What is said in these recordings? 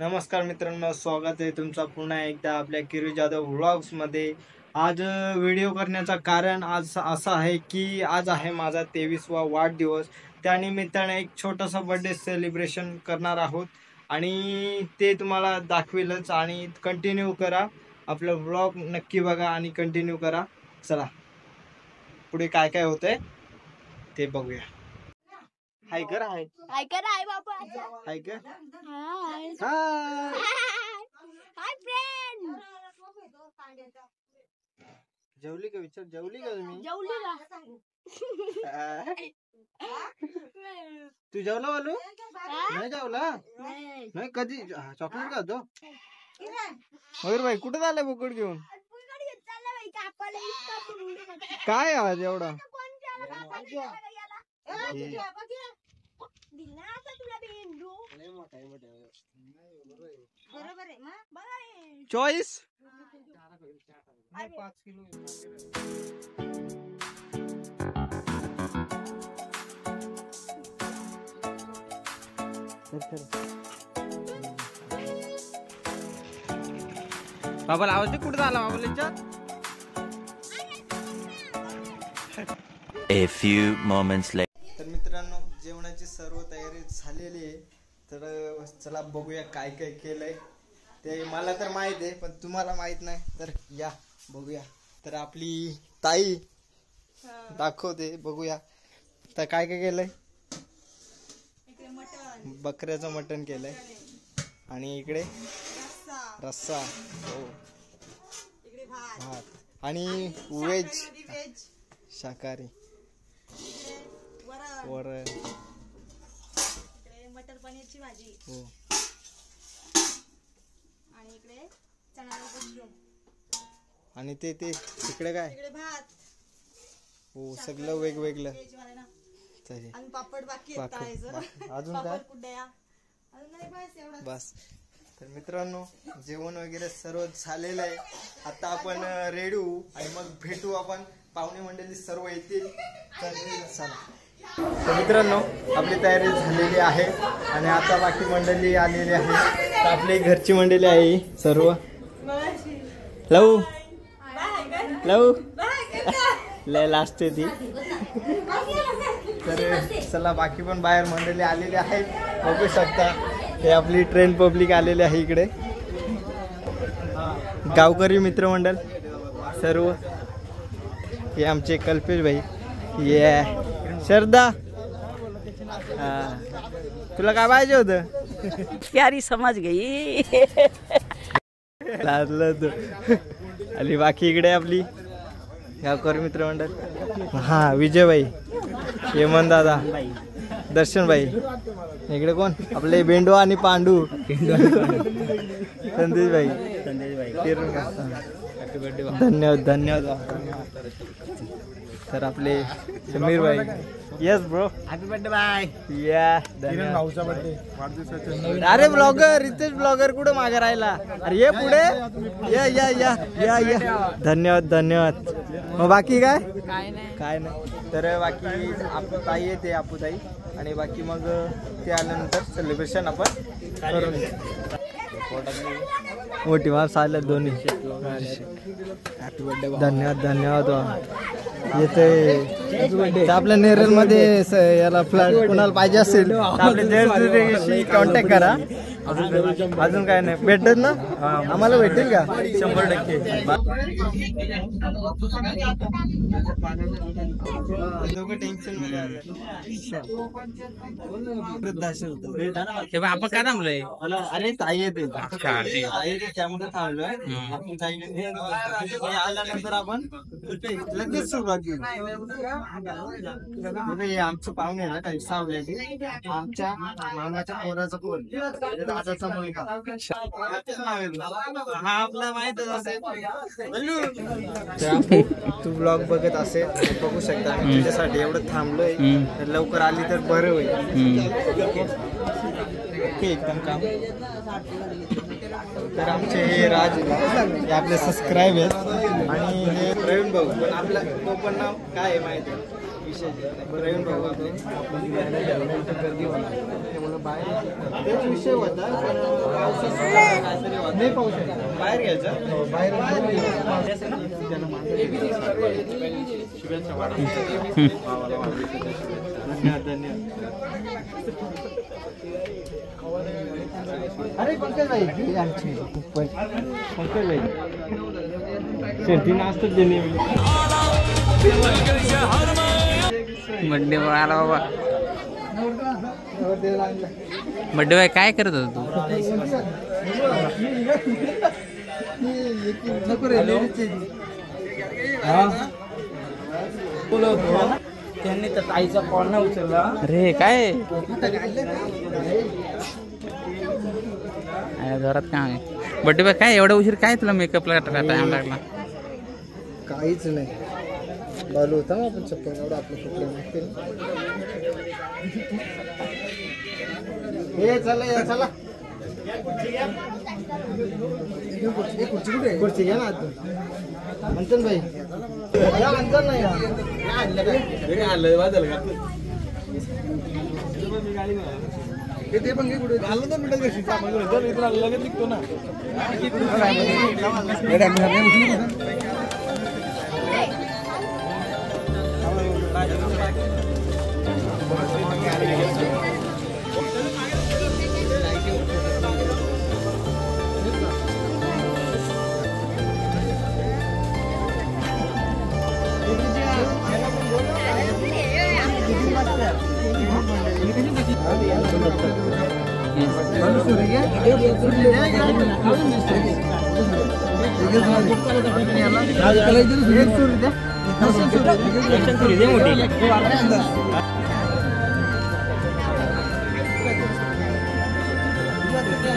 नमस्कार मित्रांनो, स्वागत आहे तुमचा पुन्हा एकदा आपल्या किरू जाधव व्लॉग्समध्ये। आज व्हिडिओ करण्याचं कारण आज असं आहे की आज आहे माझा 23वा वाढदिवस। त्यानिमित्ताने एक छोटासा बर्थडे सेलिब्रेशन करणार आहोत आणि ते तुम्हाला दाखवेलच आणि कंटिन्यू करा, आपला व्लॉग नक्की बघा आणि कंटिन्यू करा। चला पुढे काय काय होतंय ते बघूया। हाय कर, हाय हाय कर, हाय बाबा, हाय कर, हाय हाय हाय फ्रेंड। जेवली का? विचार, जेवली का तुम्ही? जेवली का? तू जेवला बोलू? नाही जेवला? नाही कधी? चॉकलेट का तो? मयूर भाई कुठे झालाय बोकड घेऊन? काय आज एवढा? Choice 5 kilo. बाबाला आवाज कुठे झाला? बाबाला A few moments later. तर मित्रांनो, जेवणाची सर्व तयारी झालेली आहे। तर चला बघूया काय काय केलंय ते। मला तर माहित आहे पण तुम्हाला माहित नाही, तर या बघूया। तर आपली ताई दाखवते, बघूया तर काय काय केलंय। बकऱ्याचं मटण केलंय आणि इकडे रस्सा, हो भात आणि व्हेज शाकाहारी वरण, मटर पनीरची भाजी, हो आणि इकडे चणा मशरूम, आणि ते तिकडे काय, इकडे भात, हो सगळं वेगवेगळं। आणि पापड बाकी आहेत तळायचं। अजून काय? कुड्या अजून नाही, बस एवढं बस। तर मित्रांनो, जेवण वगैरे सर्व झालेलं आहे। आता आपण रेडी होऊ आणि मग भेटू आपण। पाहुणे मंडळी सर्व येतील, तर चला। तर मित्रांनो, आपली तयारी झालेली आहे आणि आता बाकी मंडळी आलेली आहे। तर आपली घरची मंडळी आहे सर्व। लव लव लय लास्ट ती। तर चला, बाकी पण बाहेर मंडळी आलेली आहेत, बघू शकता। हे आपली ट्रेन पब्लिक आलेली आहे इकडे, गावकरी मित्रमंडळ सर्व। हे आमचे कल्पेश भाई, ये श्रद्धा, तुला काय पाहिजे होतं? प्यारी समज गई लाजलं तू। आणि बाकी इकडे आपली गावकरी मित्रमंडळ, हा विजय भाई, हेमंत दादा, दर्शन भाई, इकडे कोण आपले बेंडो आणि पांडू, संदेश भाई, धन्यवाद धन्यवाद। तर आपले समीर भाई, yes bro, happy birthday bye. या भाऊचा बर्थडे। अरे ब्लॉगर, रितेश ब्लॉगर कुठे मागे राहिला? अरे ये पुढे, या या या या या, धन्यवाद धन्यवाद। मग बाकी काय? काय नाही। तर बाकी आपू ताई येते, आपू ताई, आणि बाकी मग ते आल्यानंतर सेलिब्रेशन आपण करून मोठी माणसं आल्या दोन्ही। हॅपी बर्थडे, धन्यवाद धन्यवाद। येते आपल्या नेरल मध्ये याला फ्लॅट कोणाला पाहिजे असेल आपले कॉन्टॅक्ट करा। अजून काय नाही भेटत ना, आम्हाला भेटेल का? 100%। दोघं टेन्शन मध्ये आपण काय थांबलोय? अरे ताई येते त्यामुळे थांबलोय। आल्यानंतर आपण लगेच सुरुवात करू। आमचं पाहुणे ना काही सावल्याची, आमच्या मामाच्या पोराचा कोण, दादाचा मुलगा, हा आपला माहितच असेल। तू ब्लॉग बघत असेल, बघू शकता। तुझ्यासाठी एवढं थांबलोय, तर लवकर आली तर बरं होईल। एकदम काम। तर आमचे हे राज, हे आपले सबस्क्राईब आहेत, आणि हे प्रवीण भाऊ, पण आपलं तो पण नाव काय आहे माहिती आहे? प्रवीण भाऊ आपले गर्दी होणार त्यामुळे बाहेर तेच विषय होता पण काहीतरी नाही पाऊस बाहेर घ्यायचं बाहेर शुभेच्छा अरे पंकज भाई पंकज भाई शेती नाचतात त्यांनी बड्डे बॉय आला बाबा बड्डे बॉय काय करत होता तू त्यांनी तर ताईचा कॉल ना उचलला अरे काय घरात काय बड्डे बॉय काय एवढा उशीर काय तुला मेकअपला टाइम लागला काहीच नाही चालू होता आपण चप्पल एवढं आपलं कपडे हे चला चला खुर्ची घ्या ना मंथन भाई अंतर नाही आणलं वाजल का ते पण कुठे घाललं तर मिळत कशी लगेच निघतो ना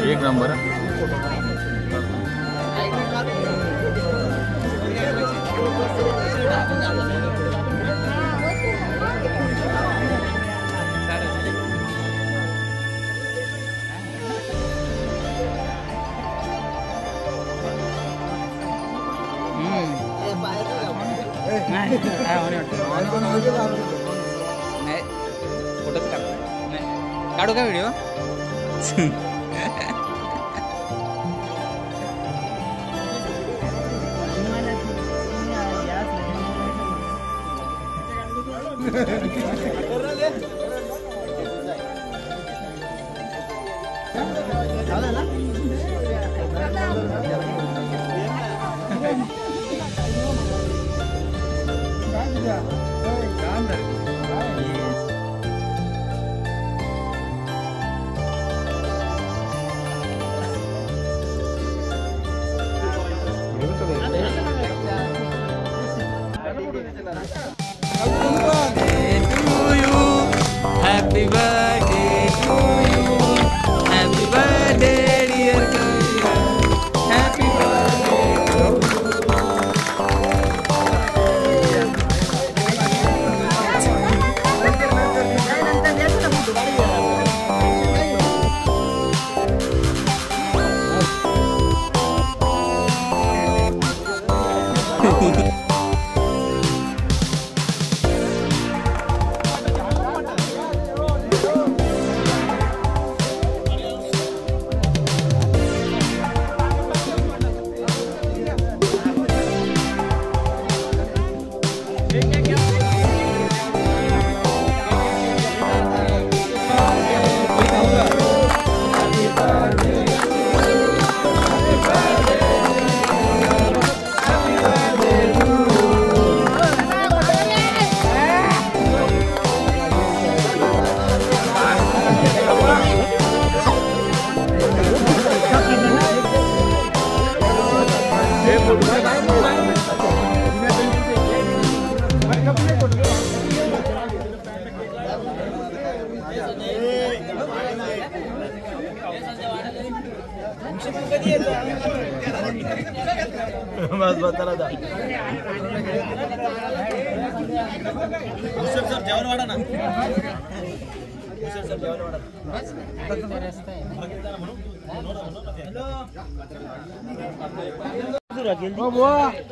एक नंबर नाही फोटोच काढू का video Happy birthday to you. Happy birthday, dear Kavya. Happy birthday.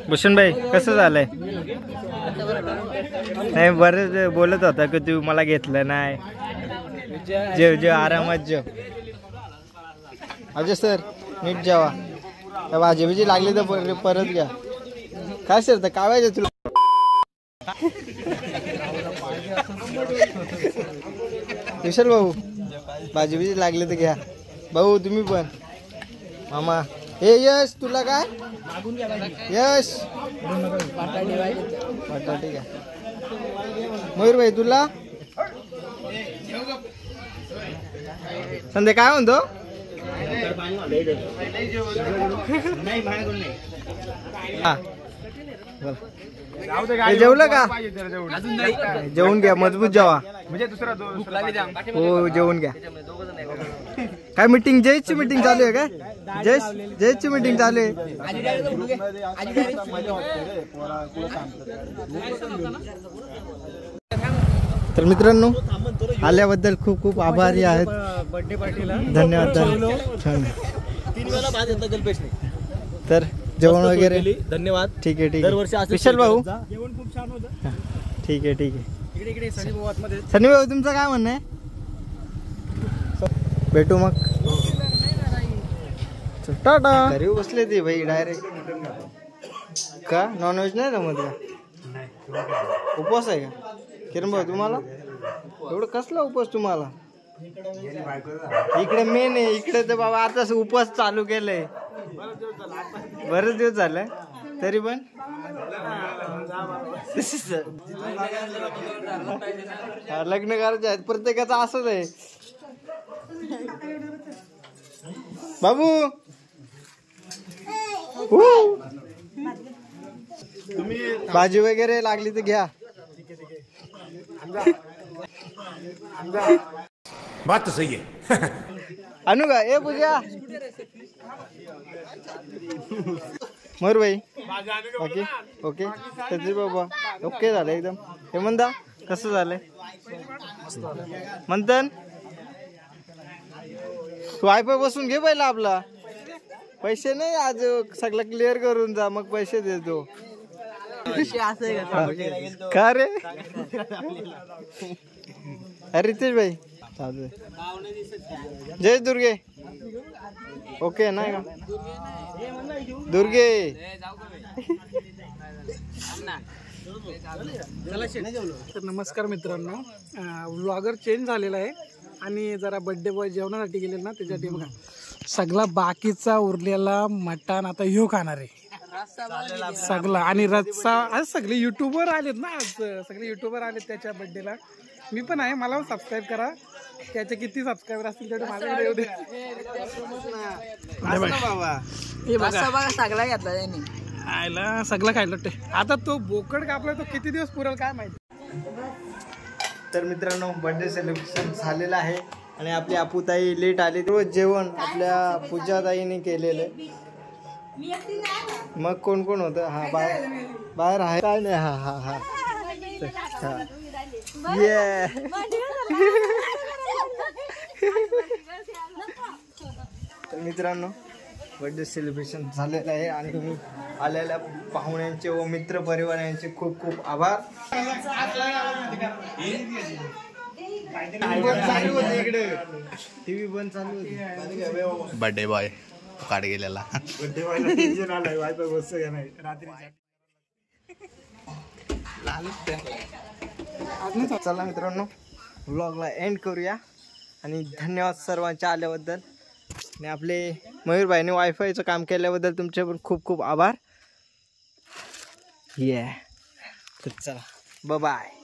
Bhushan भाई कसं झालंय नाही बरेच बोलत होता की तू मला घेतलं नाही. जेव जेव आरामात जेव. अजय सर नीट जेवा. भाजी बिजी लागली तर परत घ्या. काय सर तर काय पाहिजे तुला? विशाल भाऊ भाजी बिजी लागली तर घ्या. भाऊ तुम्ही पण. मामा हे यश तुला काय? यश बटाटे घ्या. मयूर भाई तुला? संध्या काय म्हणतो? हा जेवलं का? जेवून घ्या मजबूत जेवा. हो जेवून घ्या. काय मीटिंग जयची मीटिंग चालू आहे काय? जयची मीटिंग चालू आहे. तर मित्रांनो आल्याबद्दल खूप खूप आभारी आहेत. धन्यवाद. तर जेवण वगैरे धन्यवाद. ठीक आहे ठीक आहे. विशाल भाऊ जेवण खूप छान होतं. ठीक आहे ठीक आहे. सनी भाऊ तुमचं काय म्हणणं आहे? भेटू मग. टाटा. घरी बसले ते भाई डायरेक्ट. का नॉनव्हेज नाही जमत का? उपवास आहे का किरण भाऊ तुम्हाला? एवढं कसला उपवास तुम्हाला? इकडे मेन आहे. इकडे तर बाबा आताच उपवास चालू केलंय. बरेच दिवस झाले तरी पण लग्न करायचे आहेत. प्रत्येकाचं असंच आहे बाबू. भाजी वगैरे लागली तर घ्या. बात तो सही है. आणू का? ए पूजा मयूर भाई बाकी ओके. त्याची बाबा ओके झालं एकदम. हे म्हणता कसं झालंय? मंथन तू वायफाय बसून घे पहिला आपला. पैसे नाही आज सगळं क्लिअर करून जा मग पैसे देतो. का रे? अरे रितेश भाई जय दुर्गे ओके नाही का? दुर्गे तर नमस्कार मित्रांनो. व्लॉगर चेंज झालेला आहे आणि जरा बर्थडे बॉय जेवणासाठी गेले ना त्याच्यासाठी बघा सगळा बाकीचा उरलेला मटण आता ह्यो खाणार आहे सगळा. आणि रस्सा आज सगळे युट्यूबर आलेत ना. आज सगळे युट्यूबर आलेत त्याच्या बर्थडेला. मी पण आहे. मला सबस्क्राईब करा. त्याचे किती सबस्क्रायबर असतील तेवढे माझ्याकडे येऊ दे. सगळा घेतला त्यांनी. आयला सगळं खायला ते. आता तो बोकड कापला तो किती दिवस पुरेल काय माहिती. तर मित्रांनो बर्थडे सेलिब्रेशन झालेलं आहे आणि आपली अपूताई लेट आली. रोज जेवण आपल्या पूजाताईने केलेलं. मग कोण कोण होतं? हा बाहेर आहे काय नाही. हा हा हा ये तर मित्रांनो बर्थडे सेलिब्रेशन झालेलं आहे आणि तुम्ही आलेल्या पाहुण्यांचे व मित्र परिवारांचे खूप खूप आभार. टीव्ही पण चालू होती. बर्थडे बॉय काढ गेलेला. चला मित्रांनो व्लॉगला एंड करूया आणि धन्यवाद सर्वांच्या आल्याबद्दल. आणि आपले मयूरभाईने वायफायचं काम केल्याबद्दल तुमचे पण खूप खूप आभार. तर चला बाय.